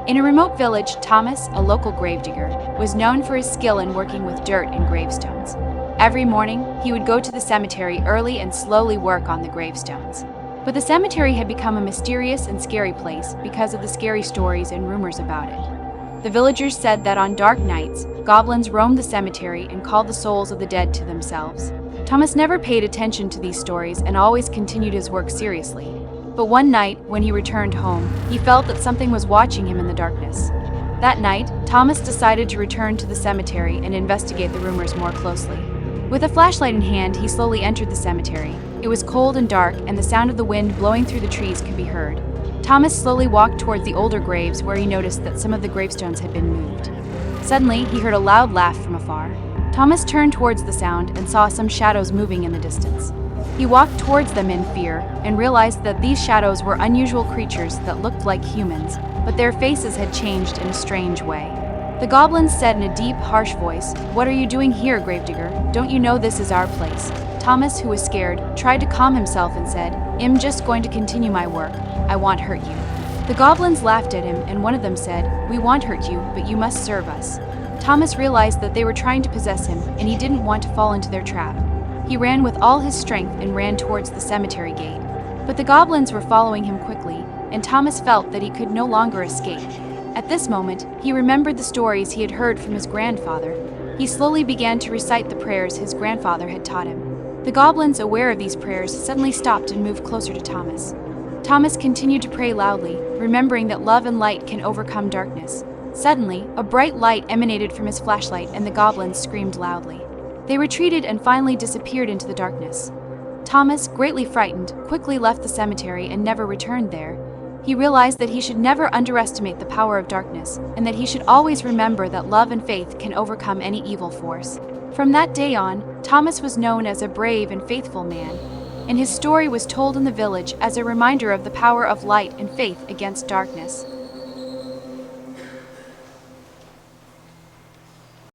In a remote village, Thomas, a local gravedigger, was known for his skill in working with dirt and gravestones. Every morning, he would go to the cemetery early and slowly work on the gravestones. But the cemetery had become a mysterious and scary place because of the scary stories and rumors about it. The villagers said that on dark nights, goblins roamed the cemetery and called the souls of the dead to themselves. Thomas never paid attention to these stories and always continued his work seriously. But one night, when he returned home, he felt that something was watching him in the darkness. That night, Thomas decided to return to the cemetery and investigate the rumors more closely. With a flashlight in hand, he slowly entered the cemetery. It was cold and dark, and the sound of the wind blowing through the trees could be heard. Thomas slowly walked towards the older graves where he noticed that some of the gravestones had been moved. Suddenly, he heard a loud laugh from afar. Thomas turned towards the sound and saw some shadows moving in the distance. He walked towards them in fear and realized that these shadows were unusual creatures that looked like humans, but their faces had changed in a strange way. The goblins said in a deep, harsh voice, "What are you doing here, gravedigger? Don't you know this is our place?" Thomas, who was scared, tried to calm himself and said, "I'm just going to continue my work. I won't hurt you." The goblins laughed at him, and one of them said, "We won't hurt you, but you must serve us." Thomas realized that they were trying to possess him, and he didn't want to fall into their trap. He ran with all his strength and ran towards the cemetery gate. But the goblins were following him quickly, and Thomas felt that he could no longer escape. At this moment, he remembered the stories he had heard from his grandfather. He slowly began to recite the prayers his grandfather had taught him. The goblins, aware of these prayers, suddenly stopped and moved closer to Thomas. Thomas continued to pray loudly, remembering that love and light can overcome darkness. Suddenly, a bright light emanated from his flashlight, and the goblins screamed loudly. They retreated and finally disappeared into the darkness. Thomas, greatly frightened, quickly left the cemetery and never returned there. He realized that he should never underestimate the power of darkness, and that he should always remember that love and faith can overcome any evil force. From that day on, Thomas was known as a brave and faithful man, and his story was told in the village as a reminder of the power of light and faith against darkness.